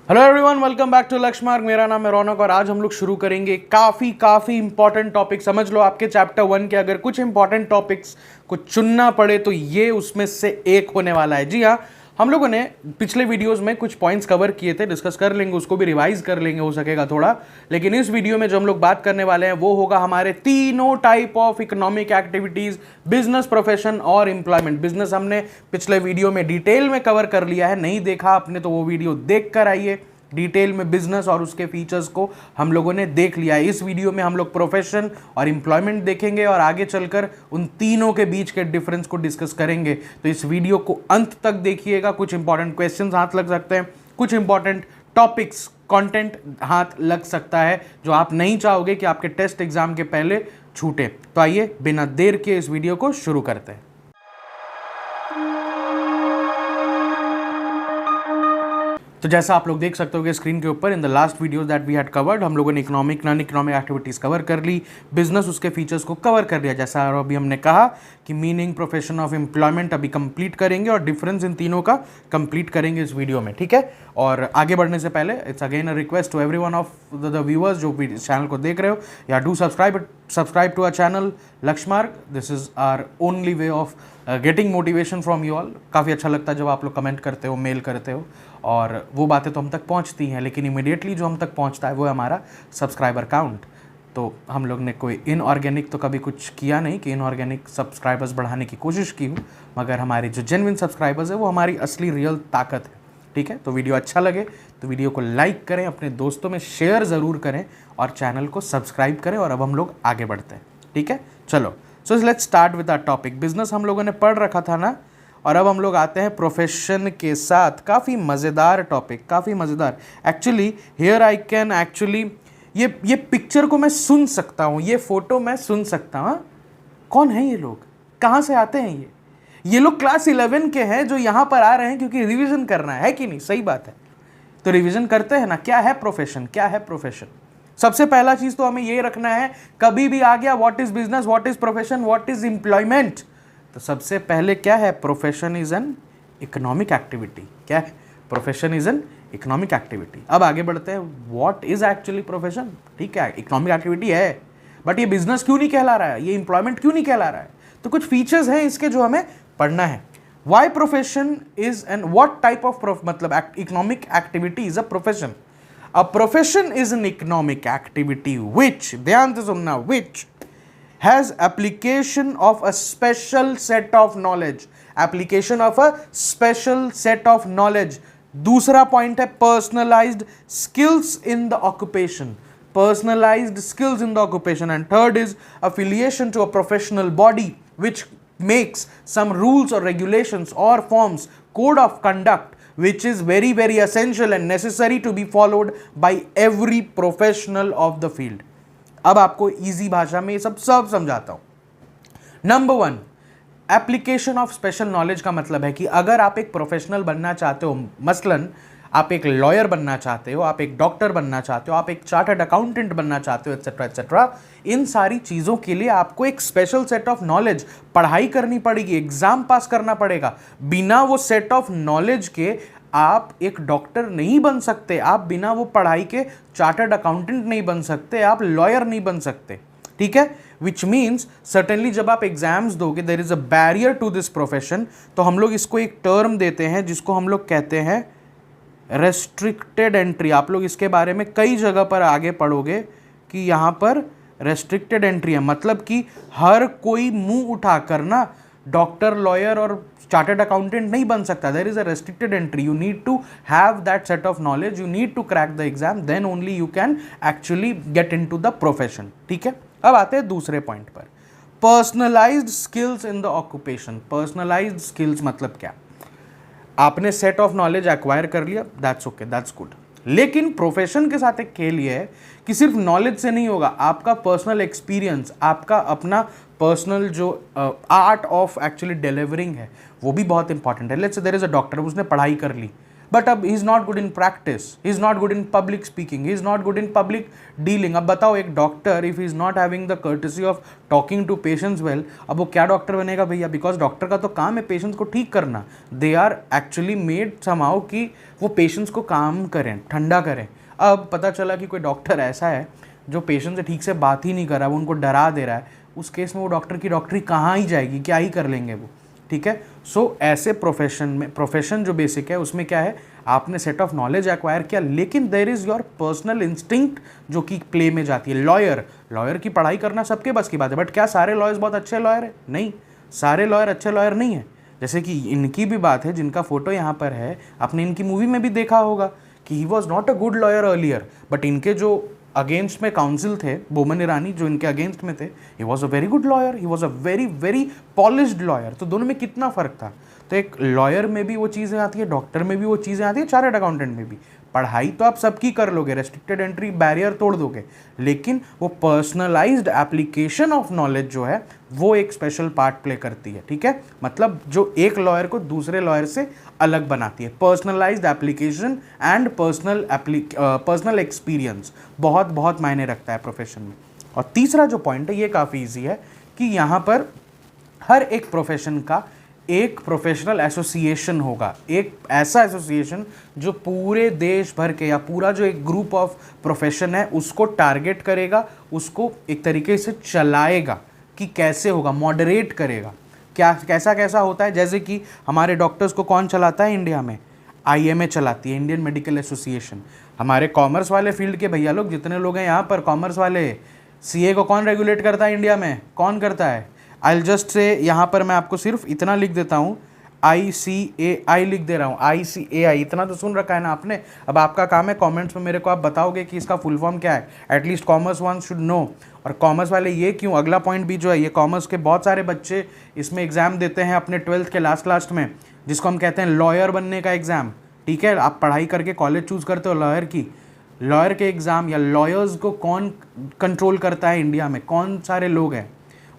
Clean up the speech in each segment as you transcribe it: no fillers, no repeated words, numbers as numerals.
Hello everyone, welcome back to Lakshya Marg. मेरा नाम है रौनक और आज हम लोग शुरू करेंगे काफ़ी इंपॉर्टेंट टॉपिक। समझ लो आपके चैप्टर 1 के अगर कुछ इंपॉर्टेंट टॉपिक्स को चुनना पड़े तो ये उसमें से एक होने वाला है। जी हाँ, हम लोगों ने पिछले वीडियोस में कुछ पॉइंट्स कवर किए थे, डिस्कस कर लेंगे, उसको भी रिवाइज कर लेंगे हो सकेगा थोड़ा। लेकिन इस वीडियो में जो हम लोग बात करने वाले हैं वो होगा हमारे तीनों type of economic activities, business, profession और एम्प्लॉयमेंट। बिजनेस हमने पिछले वीडियो में डिटेल में कवर कर लिया है, नहीं देखा आपने तो वो वीडियो देख कर आइए। डिटेल में बिजनेस और उसके फीचर्स को हम लोगों ने देख लिया है। इस वीडियो में हम लोग प्रोफेशन और एम्प्लॉयमेंट देखेंगे और आगे चलकर उन तीनों के बीच के डिफरेंस को डिस्कस करेंगे। तो इस वीडियो को अंत तक देखिएगा। कुछ इंपॉर्टेंट क्वेश्चंस हाथ लग सकते हैं, कुछ इंपॉर्टेंट टॉपिक्स, कंटेंट हाथ लग सकता है जो आप नहीं चाहोगे कि आपके टेस्ट एग्जाम के पहले छूटे। तो आइए बिना देर के इस वीडियो को शुरू करते हैं। तो जैसा आप लोग देख सकते हो कि स्क्रीन के ऊपर in the last video that we had covered, हम लोगों ने economic, non economic activities cover कर ली, बिजनेस उसके फीचर्स को कवर कर लिया। जैसा अभी हमने कहा कि मीनिंग, प्रोफेशन ऑफ एम्प्लॉयमेंट अभी कंप्लीट करेंगे और डिफरेंस इन तीनों का कंप्लीट करेंगे इस वीडियो में, ठीक है। और आगे बढ़ने से पहले it's again a request to every one of the viewers जो भी चैनल को देख रहे हो, या do subscribe to our channel Lakshya Marg. This is our only way of getting motivation from you all. काफ़ी अच्छा लगता है जब आप लोग कमेंट करते हो, मेल करते हो, और वो बातें तो हम तक पहुंचती हैं, लेकिन इमीडिएटली जो हम तक पहुंचता है वो है हमारा सब्सक्राइबर काउंट। तो हम लोग ने कोई इनऑर्गेनिक तो कभी कुछ किया नहीं कि इनऑर्गेनिक सब्सक्राइबर्स बढ़ाने की कोशिश की हूँ, मगर हमारी जो जेन्युइन सब्सक्राइबर्स है वो हमारी असली रियल ताकत है, ठीक है। तो वीडियो अच्छा लगे तो वीडियो को लाइक करें, अपने दोस्तों में शेयर ज़रूर करें और चैनल को सब्सक्राइब करें। और अब हम लोग आगे बढ़ते हैं, ठीक है। चलो, so let's start with our topic. Business हम लोगों ने पढ़ रखा था ना, और अब हम लोग आते हैं प्रोफेशन के साथ। काफ़ी मज़ेदार टॉपिक, काफ़ी मज़ेदार। Actually here I can actually ये पिक्चर को मैं सुन सकता हूँ, ये फोटो मैं सुन सकता हूँ। कौन है ये लोग, कहाँ से आते हैं ये लोग क्लास 11 के हैं जो यहाँ पर आ रहे हैं क्योंकि रिवीजन करना है कि नहीं? सही बात है, तो रिवीजन करते हैं ना। क्या है प्रोफेशन, क्या है प्रोफेशन? सबसे पहला चीज़ तो हमें ये रखना है, कभी भी आ गया what is business, what is profession, what is employment, तो सबसे पहले क्या है? Profession is an economic activity. क्या है? Profession is an economic activity. अब आगे बढ़ते हैं, व्हाट इज एक्चुअली प्रोफेशन? ठीक है, इकोनॉमिक एक्टिविटी है, बट ये बिजनेस क्यों नहीं कहला रहा है, ये एम्प्लॉयमेंट क्यों नहीं कहला रहा है? तो कुछ फीचर्स हैं इसके जो हमें पढ़ना है। Why profession is an what type of मतलब economic activity is a profession? A profession is an economic activity which, ध्यान से सुनना, which has application of a special set of knowledge, application of a special set of knowledge। दूसरा point है personalized skills in the occupation, personalized skills in the occupation, and third is affiliation to a professional body which makes some rules or regulations or forms code of conduct which is very essential and necessary to be followed by every professional of the field। अब आपको easy भाषा में ये सब समझाता हूं। Number 1, application of special knowledge का मतलब है कि अगर आप एक प्रोफेशनल बनना चाहते हो, मसलन आप एक लॉयर बनना चाहते हो, आप एक डॉक्टर बनना चाहते हो, आप एक चार्टर्ड अकाउंटेंट बनना चाहते हो, एटसेट्रा एटसेट्रा, इन सारी चीज़ों के लिए आपको एक स्पेशल सेट ऑफ नॉलेज पढ़ाई करनी पड़ेगी, एग्जाम पास करना पड़ेगा। बिना वो सेट ऑफ नॉलेज के आप एक डॉक्टर नहीं बन सकते, आप बिना वो पढ़ाई के चार्टर्ड अकाउंटेंट नहीं बन सकते, आप लॉयर नहीं बन सकते, ठीक है। विच मीन्स सर्टेनली जब आप एग्जाम्स दोगे there is a barrier to this profession. तो हम लोग इसको एक टर्म देते हैं जिसको हम लोग कहते हैं रेस्ट्रिक्टेड एंट्री। आप लोग इसके बारे में कई जगह पर आगे पढ़ोगे कि यहाँ पर रेस्ट्रिक्टेड एंट्री है, मतलब कि हर कोई मुंह उठा कर ना डॉक्टर, लॉयर और चार्टर्ड अकाउंटेंट नहीं बन सकता। There is a restricted entry, you need to have that set of knowledge, you need to crack the exam, then only you can actually get into the profession, ठीक है। अब आते हैं दूसरे पॉइंट पर, personalised skills in the occupation. Personalised skills मतलब क्या? आपने सेट ऑफ नॉलेज एक्वायर कर लिया, दैट्स ओके, दैट्स गुड, लेकिन प्रोफेशन के साथ एक खेल ये है कि सिर्फ नॉलेज से नहीं होगा, आपका पर्सनल एक्सपीरियंस, आपका अपना पर्सनल जो आर्ट ऑफ एक्चुअली डिलीवरिंग है वो भी बहुत इंपॉर्टेंट है। Let's say there is a doctor, उसने पढ़ाई कर ली, बट अब he is not good in practice, he is not good in public speaking, he is not good in public dealing. अब बताओ एक doctor if he is not having the courtesy of talking to patients well, अब वो क्या doctor बनेगा भैया? Because doctor का तो काम है पेशेंट्स को ठीक करना। They are actually made somehow कि वो पेशेंट्स को काम करें, ठंडा करें। अब पता चला कि कोई डॉक्टर ऐसा है जो पेशेंट से ठीक से बात ही नहीं कर रहा, वो उनको डरा दे रहा है, उस केस में वो डॉक्टर की डॉक्टरी कहाँ ही जाएगी, क्या ही कर लेंगे वो, ठीक है। सो ऐसे प्रोफेशन में, प्रोफेशन जो बेसिक है उसमें क्या है, आपने सेट ऑफ नॉलेज एक्वायर किया, लेकिन there is your personal instinct जो कि प्ले में जाती है। लॉयर की पढ़ाई करना सबके बस की बात है, बट क्या सारे लॉयर्स बहुत अच्छे लॉयर है? नहीं, सारे लॉयर अच्छे लॉयर नहीं है। जैसे कि इनकी भी बात है, जिनका फोटो यहाँ पर है, आपने इनकी मूवी में भी देखा होगा कि he was not a good lawyer earlier, but इनके जो अगेंस्ट में काउंसिल थे, बोमन ईरानी जो इनके अगेंस्ट में थे, he was a very good lawyer, he was a very very polished lawyer. तो दोनों में कितना फ़र्क था। तो एक लॉयर में भी वो चीज़ें आती है, डॉक्टर में भी वो चीज़ें आती है, चार्टर्ड अकाउंटेंट में भी। पढ़ाई तो आप सबकी कर लोगे, रेस्ट्रिक्टेड एंट्री बैरियर तोड़ दोगे, लेकिन वो पर्सनलाइज्ड एप्लीकेशन ऑफ नॉलेज जो है वो एक स्पेशल पार्ट प्ले करती है, ठीक है। मतलब जो एक लॉयर को दूसरे लॉयर से अलग बनाती है, personalised application and personal experience बहुत बहुत मायने रखता है प्रोफेशन में। और तीसरा जो पॉइंट है ये काफ़ी ईजी है कि यहाँ पर हर एक प्रोफेशन का एक प्रोफेशनल एसोसिएशन होगा, एक ऐसा एसोसिएशन जो पूरे देश भर के या पूरा जो एक ग्रुप ऑफ प्रोफेशन है उसको टारगेट करेगा, उसको एक तरीके से चलाएगा कि कैसे होगा, मॉडरेट करेगा, क्या कैसा कैसा होता है। जैसे कि हमारे डॉक्टर्स को कौन चलाता है इंडिया में? IMA चलाती है, इंडियन मेडिकल एसोसिएशन। हमारे कॉमर्स वाले फील्ड के भैया लोग जितने लोग हैं यहाँ पर कॉमर्स वाले, CA को कौन रेगुलेट करता है इंडिया में? कौन करता है? आई जस्ट से यहाँ पर मैं आपको सिर्फ इतना लिख देता हूँ, ICAI लिख दे रहा हूँ, ICAI, इतना तो सुन रखा है ना आपने। अब आपका काम है कमेंट्स में मेरे को आप बताओगे कि इसका फुल फॉर्म क्या है, at least commerce one should know. और कॉमर्स वाले ये क्यों, अगला पॉइंट भी जो है, ये कॉमर्स के बहुत सारे बच्चे इसमें एग्ज़ाम देते हैं अपने 12th के लास्ट में, जिसको हम कहते हैं लॉयर बनने का एग्ज़ाम, ठीक है। आप पढ़ाई करके कॉलेज चूज़ करते हो लॉयर की, लॉयर के एग्ज़ाम या लॉयर्स को कौन कंट्रोल करता है इंडिया में, कौन सारे लोग हैं,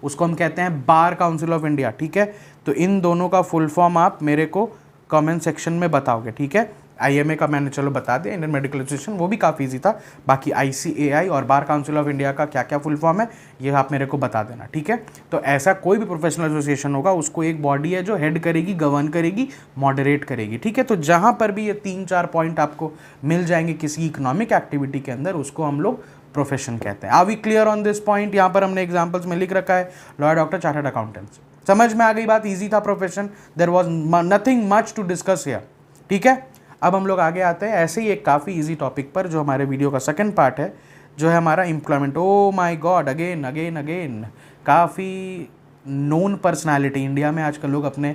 उसको हम कहते हैं बार काउंसिल ऑफ इंडिया, ठीक है। तो इन दोनों का फुल फॉर्म आप मेरे को कमेंट सेक्शन में बताओगे, ठीक है। IMA का मैंने चलो बता दिया, इंडियन मेडिकल एसोसिएशन, वो भी काफ़ी ईजी था। बाकी ICAI और बार काउंसिल ऑफ इंडिया का क्या क्या फुल फॉर्म है ये आप मेरे को बता देना, ठीक है। तो ऐसा कोई भी प्रोफेशनल एसोसिएशन होगा उसको एक बॉडी है जो हेड करेगी, गवर्न करेगी, मॉडरेट करेगी, ठीक है। तो जहाँ पर भी ये 3-4 पॉइंट आपको मिल जाएंगे किसी इकोनॉमिक एक्टिविटी के अंदर, उसको हम लोग प्रोफेशन कहते हैं। Are we clear on this point? यहाँ पर हमने एग्जांपल्स में लिख रखा है लॉयर, डॉक्टर, चार्टर्ड अकाउंटेंट्स। समझ में आ गई बात? इजी था profession, there was nothing much to discuss here, ठीक है। अब हम लोग आगे आते हैं ऐसे ही एक काफ़ी इजी टॉपिक पर जो हमारे वीडियो का सेकंड पार्ट है, जो है हमारा employment. Oh my God, again again again काफ़ी नोन पर्सनैलिटी। इंडिया में आजकल लोग अपने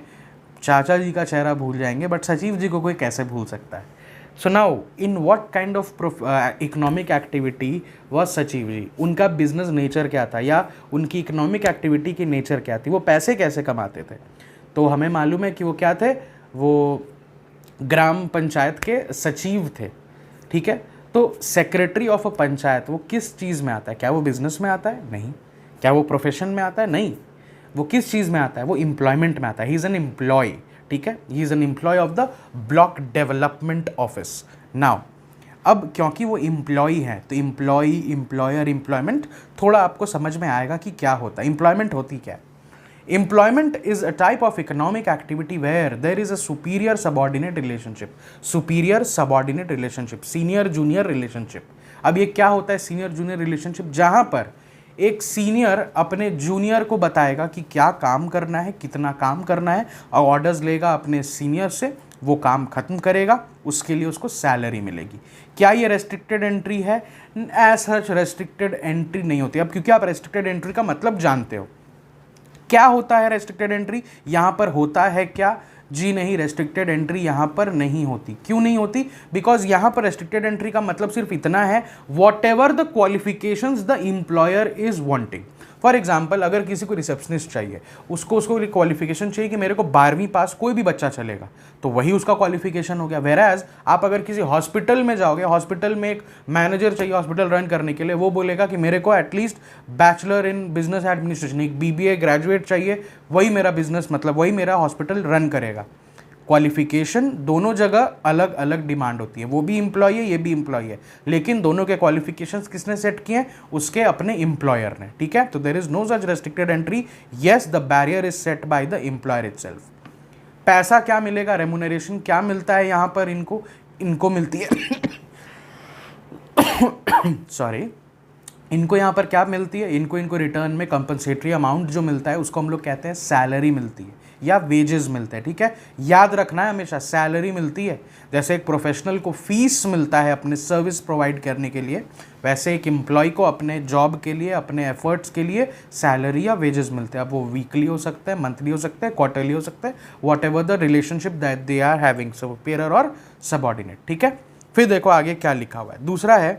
चाचा जी का चेहरा भूल जाएंगे, बट सचिव जी को कोई कैसे भूल सकता है। So now in what kind of economic activity was सचिव जी? उनका बिजनेस नेचर क्या था या उनकी इकोनॉमिक एक्टिविटी की नेचर क्या थी, वो पैसे कैसे कमाते थे? तो हमें मालूम है कि वो क्या थे, वो ग्राम पंचायत के सचिव थे, ठीक है। तो सेक्रेटरी ऑफ अ पंचायत वो किस चीज़ में आता है? क्या वो बिजनेस में आता है? नहीं। क्या वो प्रोफेशन में आता है? नहीं। वो किस चीज़ में आता है? वो एम्प्लॉयमेंट में आता है। ही इज़ एन एम्प्लॉय, ठीक है। He is an employee of the block development office. Now अब क्योंकि वो एम्प्लॉय है तो एम्प्लॉय, एम्प्लॉयर, एम्प्लॉयमेंट थोड़ा आपको समझ में आएगा कि क्या होता है, एम्प्लॉयमेंट होती क्या है। Employment is a type of economic activity where there is a superior subordinate relationship, superior subordinate relationship, senior junior relationship। अब ये क्या होता है सीनियर जूनियर रिलेशनशिप? जहाँ पर एक सीनियर अपने जूनियर को बताएगा कि क्या काम करना है, कितना काम करना है, और ऑर्डर्स लेगा अपने सीनियर से, वो काम खत्म करेगा, उसके लिए उसको सैलरी मिलेगी। क्या ये रेस्ट्रिक्टेड एंट्री है? एज सच रेस्ट्रिक्टेड एंट्री नहीं होती। अब क्योंकि आप रेस्ट्रिक्टेड एंट्री का मतलब जानते हो, क्या होता है रेस्ट्रिक्टेड एंट्री, यहाँ पर होता है क्या? जी नहीं, रेस्ट्रिक्टेड एंट्री यहाँ पर नहीं होती। क्यों नहीं होती? बिकॉज यहाँ पर रेस्ट्रिक्टेड एंट्री का मतलब सिर्फ इतना है, what ever the qualifications the employer is wanting. For example, अगर किसी को रिसेप्शनिस्ट चाहिए, उसको क्वालिफिकेशन चाहिए कि मेरे को 12वीं पास कोई भी बच्चा चलेगा, तो वही उसका क्वालिफिकेशन हो गया। वेराज आप अगर किसी हॉस्पिटल में जाओगे, हॉस्पिटल में एक मैनेजर चाहिए हॉस्पिटल रन करने के लिए, वो बोलेगा कि मेरे को at least bachelor in business administration, एक BBA ग्रेजुएट चाहिए, वही मेरा बिजनेस, मतलब वही मेरा हॉस्पिटल रन करेगा। क्वालिफिकेशन दोनों जगह अलग अलग डिमांड होती है, वो भी एम्प्लॉय है, ये भी एम्प्लॉय है, लेकिन दोनों के क्वालिफिकेशंस किसने सेट किए हैं? उसके अपने एम्प्लॉयर ने, ठीक है। तो there is no such restricted entry, yes the barrier is set by the employer itself. पैसा क्या मिलेगा, रेम्यूनरेशन क्या मिलता है यहाँ पर इनको मिलती है सॉरी, इनको यहाँ पर क्या मिलती है? इनको रिटर्न में कंपनसेटरी अमाउंट जो मिलता है उसको हम लोग कहते हैं सैलरी मिलती है या वेजेस मिलते हैं, ठीक है। याद रखना है हमेशा, सैलरी मिलती है। जैसे एक प्रोफेशनल को फीस मिलता है अपने सर्विस प्रोवाइड करने के लिए, वैसे एक एम्प्लॉय को अपने जॉब के लिए, अपने एफर्ट्स के लिए सैलरी या वेजेस मिलते हैं। अब वो वीकली हो सकते हैं, मंथली हो सकते हैं, क्वार्टरली हो सकते हैं, whatever the relationship that they are having, superior और सबऑर्डिनेट, ठीक है। फिर देखो आगे क्या लिखा हुआ है। दूसरा है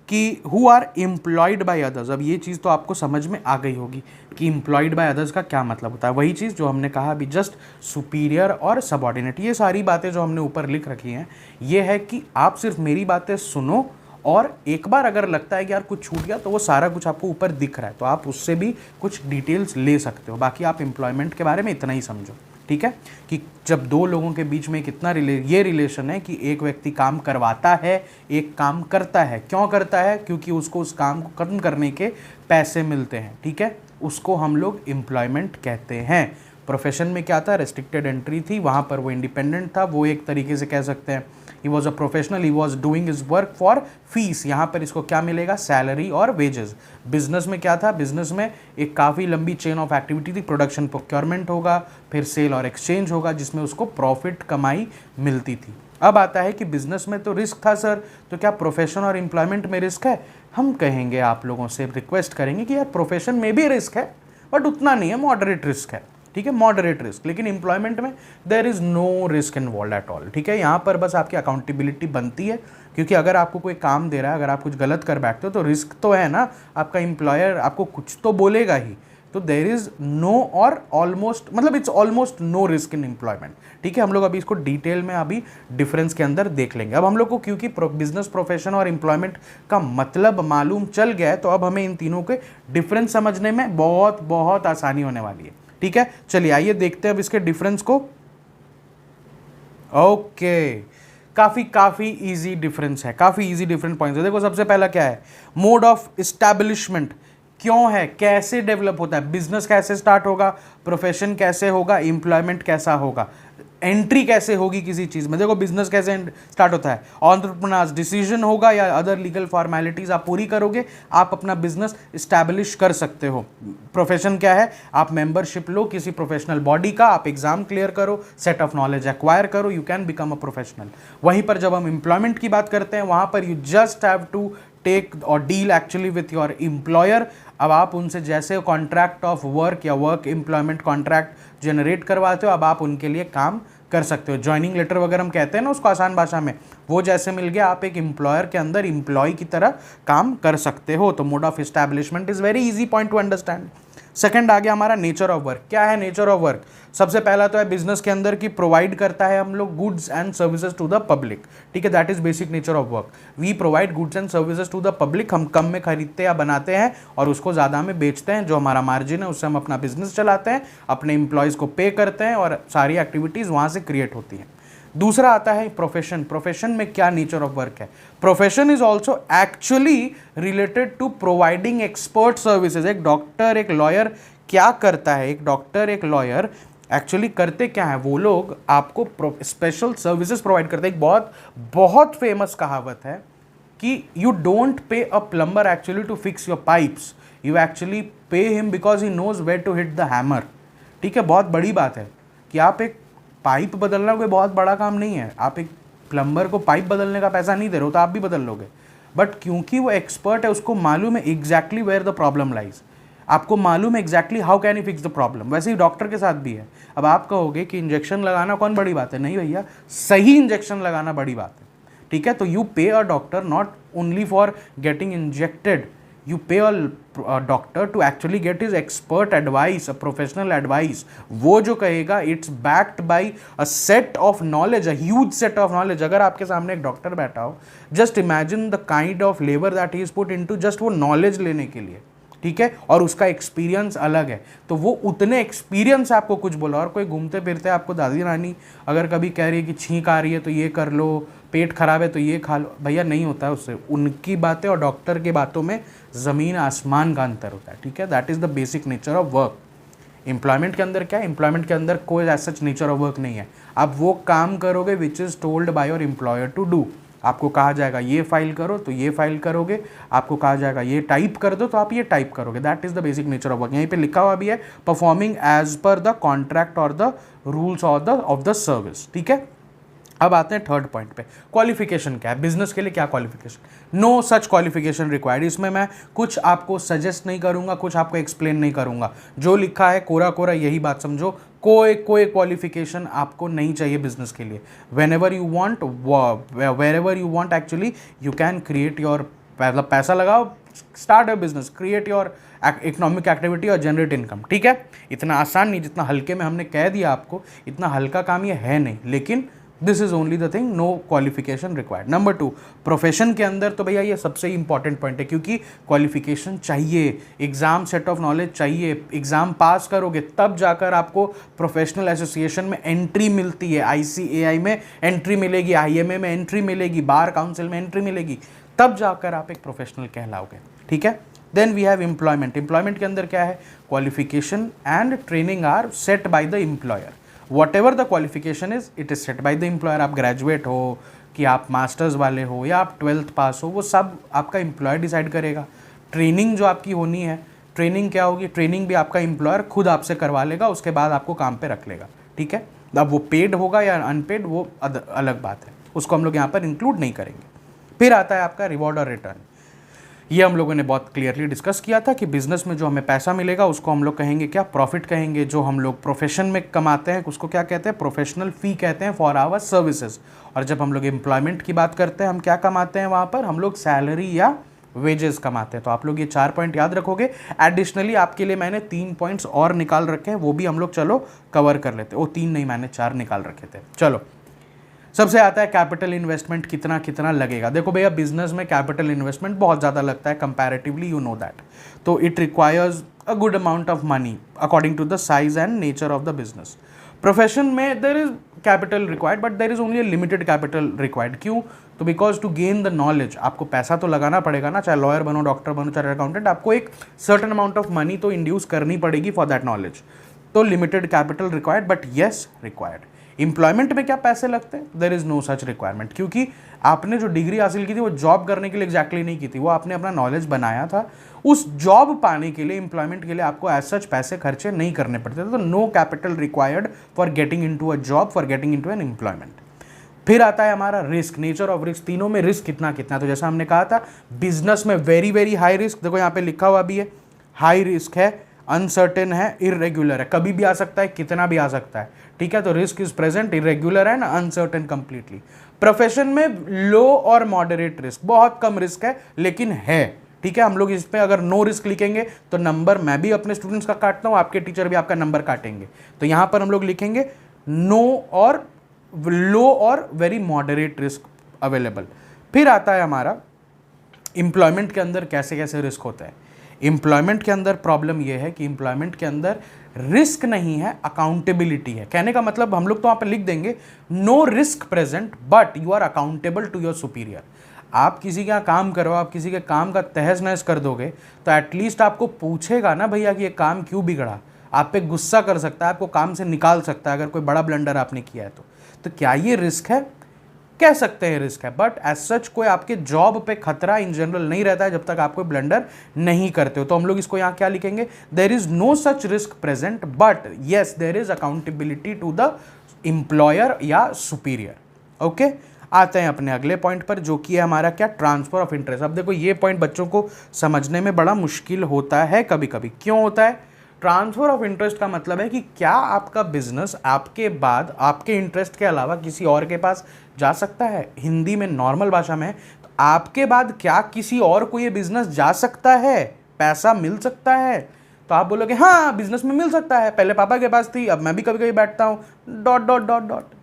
कि who are employed by others. अब ये चीज़ तो आपको समझ में आ गई होगी कि एम्प्लॉयड बाय अदर्स का क्या मतलब होता है। वही चीज़ जो हमने कहा अभी जस्ट, सुपीरियर और सबऑर्डिनेट। ये सारी बातें जो हमने ऊपर लिख रखी हैं, ये है कि आप सिर्फ मेरी बातें सुनो और एक बार अगर लगता है कि यार कुछ छूट गया तो वो सारा कुछ आपको ऊपर दिख रहा है, तो आप उससे भी कुछ डिटेल्स ले सकते हो। बाकी आप एम्प्लॉयमेंट के बारे में इतना ही समझो, ठीक है, कि जब दो लोगों के बीच में कितना ये रिलेशन है कि एक व्यक्ति काम करवाता है, एक काम करता है। क्यों करता है? क्योंकि उसको उस काम को खत्म करने के पैसे मिलते हैं, ठीक है। उसको हम लोग एम्प्लॉयमेंट कहते हैं। प्रोफेशन में क्या था? रेस्ट्रिक्टेड एंट्री थी, वहाँ पर वो इंडिपेंडेंट था, वो एक तरीके से कह सकते हैं he was a professional, he was doing his work for fees. यहाँ पर इसको क्या मिलेगा? सैलरी और वेजेस। बिजनेस में क्या था? बिजनेस में एक काफ़ी लंबी चेन ऑफ एक्टिविटी थी। प्रोडक्शन प्रोक्योरमेंट होगा, फिर सेल और एक्सचेंज होगा, जिसमें उसको प्रॉफिट कमाई मिलती थी। अब आता है कि बिजनेस में तो रिस्क था सर, तो क्या प्रोफेशन और एम्प्लॉयमेंट में रिस्क है? हम कहेंगे, आप लोगों से रिक्वेस्ट करेंगे कि यार प्रोफेशन में भी रिस्क है बट उतना नहीं है, मॉडरेट रिस्क है, ठीक है, मॉडरेट रिस्क। लेकिन एम्प्लॉयमेंट में there is no risk involve at all, ठीक है। यहाँ पर बस आपकी अकाउंटेबिलिटी बनती है, क्योंकि अगर आपको कोई काम दे रहा है, अगर आप कुछ गलत कर बैठते हो तो रिस्क तो है ना, आपका एम्प्लॉयर आपको कुछ तो बोलेगा ही। तो देयर इज़ नो और ऑलमोस्ट, मतलब it's almost no risk in employment, ठीक है। हम लोग अभी इसको डिटेल में अभी डिफरेंस के अंदर देख लेंगे। अब हम लोग को क्योंकि बिजनेस, प्रोफेशन और एम्प्लॉयमेंट का मतलब मालूम चल गया है, तो अब हमें इन तीनों के डिफरेंस समझने में बहुत बहुत आसानी होने वाली है, ठीक है। चलिए आइए देखते हैं अब इसके डिफरेंस को। ओके, काफी इजी डिफरेंस है, काफी इजी डिफरेंट पॉइंट्स है। देखो सबसे पहला क्या है? Mode of establishment. क्यों है, कैसे डेवलप होता है, बिजनेस कैसे स्टार्ट होगा, प्रोफेशन कैसे होगा, एम्प्लॉयमेंट कैसा होगा, एंट्री कैसे होगी किसी चीज में। देखो बिजनेस कैसे स्टार्ट होता है, एंटरप्रेन्योर्स डिसीजन होगा या अदर लीगल फॉर्मेलिटीज आप पूरी करोगे, आप अपना बिजनेस स्टैब्लिश कर सकते हो। प्रोफेशन क्या है? आप मेंबरशिप लो किसी प्रोफेशनल बॉडी का, आप एग्जाम क्लियर करो, सेट ऑफ नॉलेज एक्वायर करो, you can become a professional. वहीं पर जब हम एम्प्लॉयमेंट की बात करते हैं, वहां पर you just have to take or deal actually with your employer. अब आप उनसे जैसे कॉन्ट्रैक्ट ऑफ वर्क या वर्क एम्प्लॉयमेंट कॉन्ट्रैक्ट जनरेट करवाते हो, अब आप उनके लिए काम कर सकते हो। ज्वाइनिंग लेटर वगैरह हम कहते हैं ना उसको आसान भाषा में, वो जैसे मिल गया, आप एक एम्प्लॉयर के अंदर एम्प्लॉय की तरह काम कर सकते हो। तो mode of establishment is very easy point to understand. Second आ गया हमारा नेचर ऑफ वर्क। क्या है नेचर ऑफ वर्क? सबसे पहला तो है बिजनेस के अंदर की प्रोवाइड करता है हम लोग goods and services to the public, ठीक है, that is basic nature of work. We provide goods and services to the public. हम कम में खरीदते या बनाते हैं और उसको ज़्यादा में बेचते हैं, जो हमारा मार्जिन है उससे हम अपना बिजनेस चलाते हैं, अपने एम्प्लॉयज़ को पे करते हैं और सारी एक्टिविटीज़ वहाँ से क्रिएट होती हैं। दूसरा आता है प्रोफेशन। प्रोफेशन में क्या नेचर ऑफ वर्क है? Profession is also actually related to providing expert services. एक डॉक्टर, एक लॉयर क्या करता है? एक डॉक्टर, एक लॉयर एक्चुअली करते क्या है? वो लोग आपको स्पेशल सर्विसेज प्रोवाइड करते हैं। एक बहुत बहुत फेमस कहावत है कि you don't pay a plumber actually to fix your pipes, you actually pay him because he knows where to hit the hammer, ठीक है। बहुत बड़ी बात है कि आप एक पाइप बदलना कोई बहुत बड़ा काम नहीं है। आप एक प्लम्बर को पाइप बदलने का पैसा नहीं दे रहे हो तो आप भी बदल लोगे, बट क्योंकि वो एक्सपर्ट है, उसको मालूम है exactly where the problem lies, आपको मालूम है exactly how can you fix the problem. वैसे ही डॉक्टर के साथ भी है। अब आप कहोगे कि इंजेक्शन लगाना कौन बड़ी बात है? नहीं भैया, सही इंजेक्शन लगाना बड़ी बात है, ठीक है। तो यू पे a doctor not only for getting injected, you pay a doctor to actually get his expert advice, a professional advice. वो जो कहेगा it's backed by a set of knowledge, a huge set of knowledge. अगर आपके सामने एक doctor बैठा हो, just imagine the kind of labor that he is put into just वो knowledge लेने के लिए, ठीक है, और उसका एक्सपीरियंस अलग है, तो वो उतने एक्सपीरियंस से आपको कुछ बोला। और कोई घूमते फिरते आपको दादी नानी अगर कभी कह रही है कि छींक आ रही है तो ये कर लो, पेट खराब है तो ये खा लो, भैया नहीं होता है उससे। उनकी बातें और डॉक्टर की बातों में ज़मीन आसमान का अंतर होता है, ठीक है। That is the basic nature of work. Employment के अंदर क्या है, एम्प्लॉयमेंट के अंदर कोई as such nature of work नहीं है। आप वो काम करोगे which is told by your employer to do. आपको कहा जाएगा ये फाइल करो तो ये फाइल करोगे, आपको कहा जाएगा ये टाइप कर दो तो आप ये टाइप करोगे। That is the basic nature of work. यहीं पे लिखा हुआ भी है performing as per the contract और the rules of the service, ठीक है। अब आते हैं थर्ड पॉइंट पे, क्वालिफिकेशन क्या है बिजनेस के लिए, क्या qualification. No such qualification required. इसमें मैं कुछ आपको सजेस्ट नहीं करूंगा, कुछ आपको एक्सप्लेन नहीं करूंगा, जो लिखा है कोरा कोरा यही बात समझो। कोई क्वालिफिकेशन आपको नहीं चाहिए बिजनेस के लिए। Wherever you want actually you can create your, मतलब पैसा लगाओ, start a business, create your economic activity और जनरेट इनकम, ठीक है। इतना आसान नहीं, जितना हल्के में हमने कह दिया आपको, इतना हल्का काम ये है नहीं, लेकिन this is only the thing, no qualification required. Number 2, profession के अंदर तो भैया ये सबसे इंपॉर्टेंट पॉइंट है, क्योंकि क्वालिफिकेशन चाहिए, एग्जाम सेट ऑफ नॉलेज चाहिए, एग्जाम पास करोगे तब जाकर आपको प्रोफेशनल एसोसिएशन में एंट्री मिलती है। ICAI में एंट्री मिलेगी, IMA में एंट्री मिलेगी, बार काउंसिल में एंट्री मिलेगी, तब जाकर आप एक प्रोफेशनल कहलाओगे, ठीक है। Then we have employment. Employment के अंदर क्या है, qualification and training are set by the employer. Whatever the qualification is, it is set by the employer. आप ग्रेजुएट हो कि आप मास्टर्स वाले हो या आप 12th पास हो, वो सब आपका एम्प्लॉयर डिसाइड करेगा। ट्रेनिंग जो आपकी होनी है, ट्रेनिंग क्या होगी, ट्रेनिंग भी आपका एम्प्लॉयर खुद आपसे करवा लेगा, उसके बाद आपको काम पे रख लेगा, ठीक है। अब वो पेड होगा या अनपेड वो अलग बात है, उसको हम लोग यहाँ पर इंक्लूड नहीं करेंगे। फिर आता है आपका रिवॉर्ड और रिटर्न। ये हम लोगों ने बहुत क्लियरली डिस्कस किया था कि बिजनेस में जो हमें पैसा मिलेगा उसको हम लोग कहेंगे क्या, प्रॉफिट कहेंगे। जो हम लोग प्रोफेशन में कमाते हैं उसको क्या कहते हैं, प्रोफेशनल फी कहते हैं फॉर आवर सर्विसेज। और जब हम लोग एम्प्लॉयमेंट की बात करते हैं, हम क्या कमाते हैं वहाँ पर, हम लोग सैलरी या वेजेस कमाते हैं। तो आप लोग ये 4 पॉइंट याद रखोगे। एडिशनली आपके लिए मैंने 3 पॉइंट्स और निकाल रखे हैं, वो भी हम लोग चलो कवर कर लेते हैं। वो 3 नहीं, मैंने 4 निकाल रखे थे। चलो, सबसे आता है कैपिटल इन्वेस्टमेंट कितना कितना लगेगा। देखो भैया, बिजनेस में कैपिटल इन्वेस्टमेंट बहुत ज़्यादा लगता है कंपैरेटिवली, यू नो दैट। तो it requires a good amount of money according to the size and nature of the business. Profession में there is capital required, but there is only limited capital required. क्यों? तो because to gain the knowledge आपको पैसा तो लगाना पड़ेगा ना, चाहे लॉयर बनो, डॉक्टर बनो, चाहे अकाउंटेंट, आपको एक certain amount of money to induce करनी पड़ेगी फॉर दैट नॉलेज। तो limited capital required, but yes required. Employment में क्या पैसे लगते हैं, there is no such requirement, क्योंकि आपने जो डिग्री हासिल की थी वो जॉब करने के लिए एग्जैक्टली नहीं की थी, वो आपने अपना नॉलेज बनाया था। उस जॉब पाने के लिए, एम्प्लॉयमेंट के लिए आपको एज सच पैसे खर्चे नहीं करने पड़ते थे। तो no capital required for getting into a job, for getting into an employment. फिर आता है हमारा रिस्क, नेचर ऑफ रिस्क। तीनों में रिस्क कितना कितना, तो जैसा हमने कहा था बिजनेस में वेरी वेरी हाई रिस्क, देखो यहाँ पे लिखा हुआ भी है, हाई रिस्क है, अनसर्टेन है, इरेग्युलर है, कभी भी आ सकता है, कितना भी आ सकता है, ठीक है। तो risk is present, irregular and uncertain completely. Profession में लो और मॉडरेट रिस्क, बहुत कम रिस्क है लेकिन है, ठीक है। हम लोग इस पे अगर नो रिस्क लिखेंगे तो नंबर मैं भी अपने स्टूडेंट्स का काटता हूं, आपके टीचर भी आपका नंबर काटेंगे। तो यहां पर हम लोग लिखेंगे नो और लो और वेरी मॉडरेट रिस्क अवेलेबल। फिर आता है हमारा एम्प्लॉयमेंट के अंदर कैसे कैसे रिस्क होता है। एम्प्लॉयमेंट के अंदर प्रॉब्लम यह है कि एम्प्लॉयमेंट के अंदर रिस्क नहीं है, अकाउंटेबिलिटी है। कहने का मतलब हम लोग तो वहाँ पे लिख देंगे no risk present but you are accountable to your superior. आप किसी का काम करो, आप किसी के काम का तहस नहस कर दोगे तो एटलीस्ट आपको पूछेगा ना भैया कि ये काम क्यों बिगड़ा, आप पे गुस्सा कर सकता है, आपको काम से निकाल सकता है अगर कोई बड़ा ब्लंडर आपने किया है तो क्या ये रिस्क है? कह सकते हैं रिस्क है, बट एज सच कोई आपके जॉब पे खतरा इन जनरल नहीं रहता है जब तक आप कोई ब्लंडर नहीं करते हो। तो हम लोग इसको यहाँ क्या लिखेंगे, there is no such risk present but yes there is accountability to the employer या सुपीरियर। ओके, आते हैं अपने अगले पॉइंट पर, जो कि है हमारा क्या, ट्रांसफर ऑफ इंटरेस्ट। अब देखो ये पॉइंट बच्चों को समझने में बड़ा मुश्किल होता है कभी कभी। क्यों होता है? ट्रांसफर ऑफ इंटरेस्ट का मतलब है कि क्या आपका बिजनेस आपके बाद आपके इंटरेस्ट के अलावा किसी और के पास जा सकता है। हिंदी में नॉर्मल भाषा में, तो आपके बाद क्या किसी और को ये बिजनेस जा सकता है, पैसा मिल सकता है? तो आप बोलोगे हाँ बिजनेस में मिल सकता है, पहले पापा के पास थी, अब मैं भी कभी कभी बैठता हूँ, dot dot dot dot.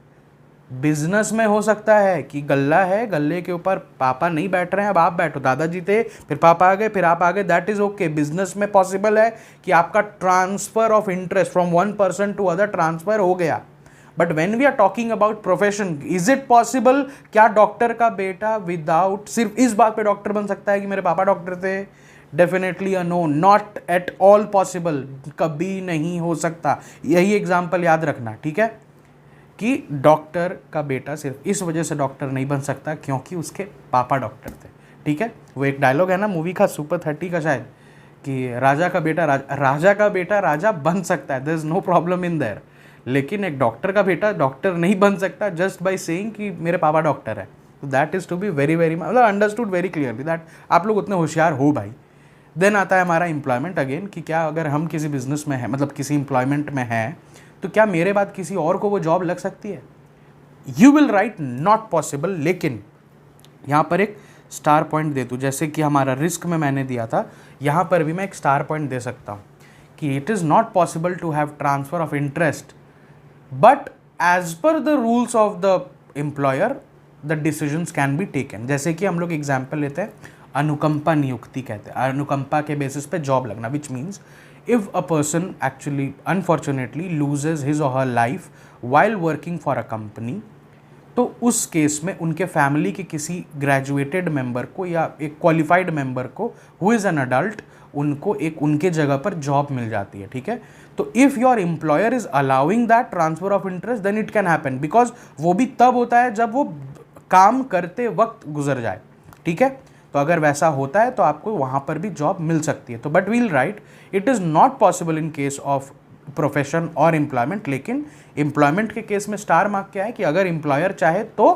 Business में हो सकता है कि गल्ला है, गल्ले के ऊपर पापा नहीं बैठ रहे हैं, अब आप बैठो, दादाजी थे, फिर पापा आ गए, फिर आप आ गए, दैट इज ओके। बिजनेस में पॉसिबल है कि आपका transfer of interest from one person to other transfer हो गया। But when we are talking about profession, is it possible? क्या डॉक्टर का बेटा विदाउट सिर्फ इस बात पे डॉक्टर बन सकता है कि मेरे पापा डॉक्टर थे? Definitely a no, not at all possible, कभी नहीं हो सकता। यही एग्जाम्पल याद रखना, ठीक है, कि डॉक्टर का बेटा सिर्फ इस वजह से डॉक्टर नहीं बन सकता क्योंकि उसके पापा डॉक्टर थे, ठीक है। वो एक डायलॉग है ना मूवी का, सुपर 30 का शायद, कि राजा का बेटा राजा बन सकता है, there is no problem in there, लेकिन एक डॉक्टर का बेटा डॉक्टर नहीं बन सकता जस्ट बाय सेइंग कि मेरे पापा डॉक्टर है। तो that is to be very very मतलब अंडरस्टूड वेरी क्लियरली दैट आप लोग उतने होशियार हो भाई। देन आता है हमारा एम्प्लॉयमेंट अगेन, कि क्या अगर हम किसी बिजनेस में हैं, मतलब किसी एम्प्लॉयमेंट में हैं, तो क्या मेरे बाद किसी और को वो जॉब लग सकती है? You will write not possible, लेकिन यहाँ पर एक स्टार पॉइंट दे दूँ, जैसे कि हमारा रिस्क में मैंने दिया था, यहाँ पर भी मैं एक स्टार पॉइंट दे सकता हूँ कि it is not possible to have transfer of interest, but as per the rules of the employer the decisions can be taken. जैसे कि हम लोग एग्जाम्पल लेते हैं, अनुकंपा नियुक्ति कहते हैं, अनुकंपा के बेसिस पे जॉब लगना, which means if a person actually unfortunately loses his or her life while working for a company, तो उस केस में उनके फैमिली के किसी ग्रेजुएटेड मेंबर को या एक क्वालिफाइड मेंबर को हु इज़ एन अडल्ट, उनको एक उनके जगह पर जॉब मिल जाती है, ठीक है। तो if your employer is allowing that transfer of interest, then it can happen, because वो भी तब होता है जब वो काम करते वक्त गुजर जाए, ठीक है। तो अगर वैसा होता है तो आपको वहाँ पर भी जॉब मिल सकती है। तो but we'll write it is not possible in case of profession और एम्प्लॉयमेंट, लेकिन एम्प्लॉयमेंट के केस में स्टार मार्क क्या है कि अगर एम्प्लॉयर चाहे तो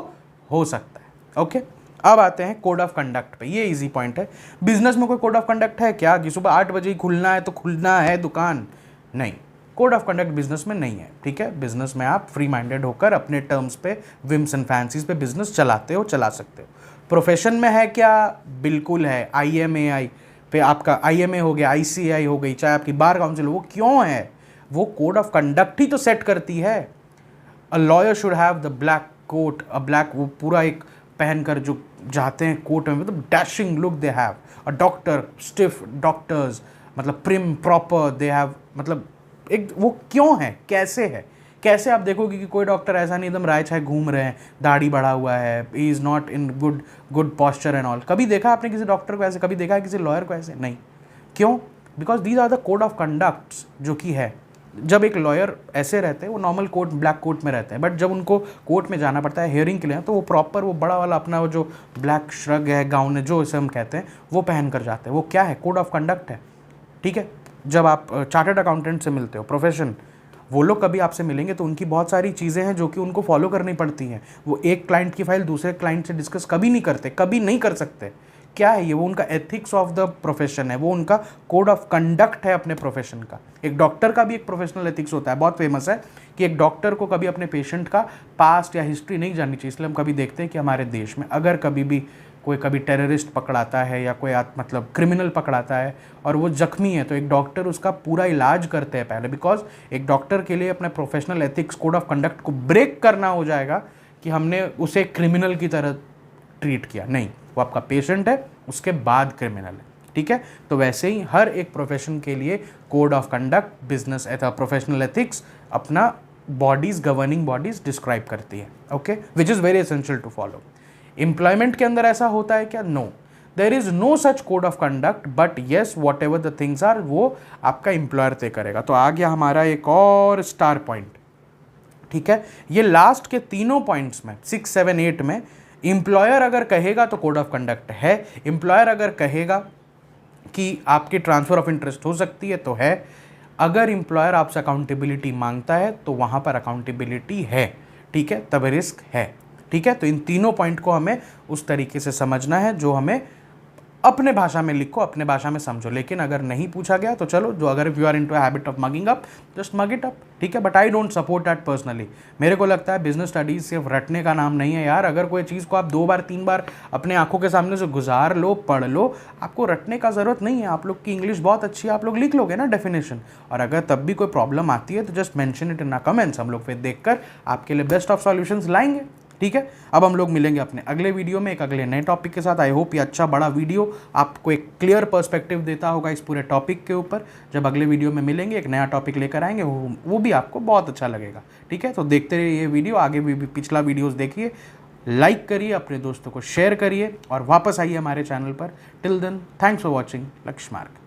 हो सकता है। ओके, अब आते हैं कोड ऑफ कंडक्ट पे। ये इजी पॉइंट है। बिजनेस में कोई कोड ऑफ कंडक्ट है क्या कि सुबह 8 बजे ही खुलना है तो खुलना है दुकान? नहीं, कोड ऑफ कंडक्ट बिजनेस में नहीं है, ठीक है। बिजनेस में आप फ्री माइंडेड होकर अपने टर्म्स पे, विम्स एंड फैंसीज पे बिजनेस चलाते हो, चला सकते हो। प्रोफेशन में है क्या? बिल्कुल है। IMAI पे आपका IMA हो गया, ICAI हो गई, चाहे आपकी बार काउंसिल, वो क्यों है? वो कोड ऑफ कंडक्ट ही तो सेट करती है। A lawyer should have the black coat, a black, वो पूरा एक पहनकर जो जाते हैं कोर्ट में, मतलब dashing look they have. A doctor, stiff doctors, मतलब प्रिम प्रॉपर दे हैव, मतलब एक वो क्यों है, कैसे है? कैसे आप देखोगे कि कोई डॉक्टर ऐसा नहीं एकदम राय छाय घूम रहे हैं, दाढ़ी बढ़ा हुआ है, he is not in good posture and all? कभी देखा आपने किसी डॉक्टर को ऐसे? कभी देखा है किसी लॉयर को ऐसे? नहीं। क्यों? Because these are the code of conducts जो कि है। जब एक लॉयर ऐसे रहते हैं, वो नॉर्मल कोट, ब्लैक कोट में रहते हैं, बट जब उनको कोर्ट में जाना पड़ता है हियरिंग के लिए, तो वो प्रॉपर वो बड़ा वाला अपना वो जो ब्लैक श्रग है, गाउन है, जो इसे हम कहते हैं, वो पहन कर जाते हैं। वो क्या है? कोड ऑफ कंडक्ट है, ठीक है। जब आप चार्टर्ड अकाउंटेंट से मिलते हो, प्रोफेशन, वो लोग कभी आपसे मिलेंगे तो उनकी बहुत सारी चीज़ें हैं जो कि उनको फॉलो करनी पड़ती हैं। वो एक क्लाइंट की फाइल दूसरे क्लाइंट से डिस्कस कभी नहीं करते, कभी नहीं कर सकते। क्या है ये? वो उनका एथिक्स ऑफ द प्रोफेशन है, वो उनका कोड ऑफ कंडक्ट है अपने प्रोफेशन का। एक डॉक्टर का भी एक प्रोफेशनल एथिक्स होता है, बहुत फेमस है कि एक डॉक्टर को कभी अपने पेशेंट का पास्ट या हिस्ट्री नहीं जाननी चाहिए। इसलिए हम कभी देखते हैं कि हमारे देश में अगर कभी भी कोई कभी टेररिस्ट पकड़ाता है या कोई मतलब क्रिमिनल पकड़ाता है और वो जख्मी है, तो एक डॉक्टर उसका पूरा इलाज करते हैं पहले, बिकॉज एक डॉक्टर के लिए अपने professional ethics, code of conduct को ब्रेक करना हो जाएगा कि हमने उसे क्रिमिनल की तरह ट्रीट किया। नहीं, वो आपका पेशेंट है, उसके बाद क्रिमिनल है, ठीक है। तो वैसे ही हर एक प्रोफेशन के लिए code of conduct, business professional ethics अपना बॉडीज, गवर्निंग बॉडीज डिस्क्राइब करती है, okay, which is very essential to follow. Employment के अंदर ऐसा होता है क्या? No, there is no such code of conduct, but yes whatever the things are, वो आपका एम्प्लॉयर तय करेगा। तो आ गया हमारा एक और स्टार पॉइंट, ठीक है। ये लास्ट के तीनों पॉइंट्स में 6, 7, 8 में एम्प्लॉयर अगर कहेगा तो कोड ऑफ कंडक्ट है। एम्प्लॉयर अगर कहेगा कि आपकी ट्रांसफर ऑफ इंटरेस्ट हो सकती है तो है। अगर एम्प्लॉयर आपसे अकाउंटेबिलिटी मांगता है तो वहाँ पर अकाउंटेबिलिटी है, ठीक है, तब रिस्क है, ठीक है। तो इन तीनों पॉइंट को हमें उस तरीके से समझना है जो हमें अपने भाषा में लिखो, अपने भाषा में समझो। लेकिन अगर नहीं पूछा गया तो चलो, जो अगर if you are into habit of mugging up, just mug it up, ठीक है। But I don't support that personally. मेरे को लगता है बिजनेस स्टडीज सिर्फ रटने का नाम नहीं है यार। अगर कोई चीज़ को आप 2 बार 3 बार अपने आंखों के सामने से गुजार लो, पढ़ लो, आपको रटने का ज़रूरत नहीं है। आप लोग की इंग्लिश बहुत अच्छी है, आप लोग लिख लोगे ना डेफिनेशन। और अगर तब भी कोई प्रॉब्लम आती है तो just mention it in a comments, हम लोग फिर देखकर आपके लिए बेस्ट ऑफ सॉल्यूशंस लाएंगे, ठीक है। अब हम लोग मिलेंगे अपने अगले वीडियो में एक अगले नए टॉपिक के साथ। आई होप ये अच्छा बड़ा वीडियो आपको एक क्लियर पर्सपेक्टिव देता होगा इस पूरे टॉपिक के ऊपर। जब अगले वीडियो में मिलेंगे एक नया टॉपिक लेकर आएंगे, वो भी आपको बहुत अच्छा लगेगा, ठीक है। तो देखते रहिए ये वीडियो, आगे भी पिछला वीडियोस देखिए, लाइक करिए, अपने दोस्तों को शेयर करिए और वापस आइए हमारे चैनल पर। Till then, thanks for watching Lakshya मार्ग।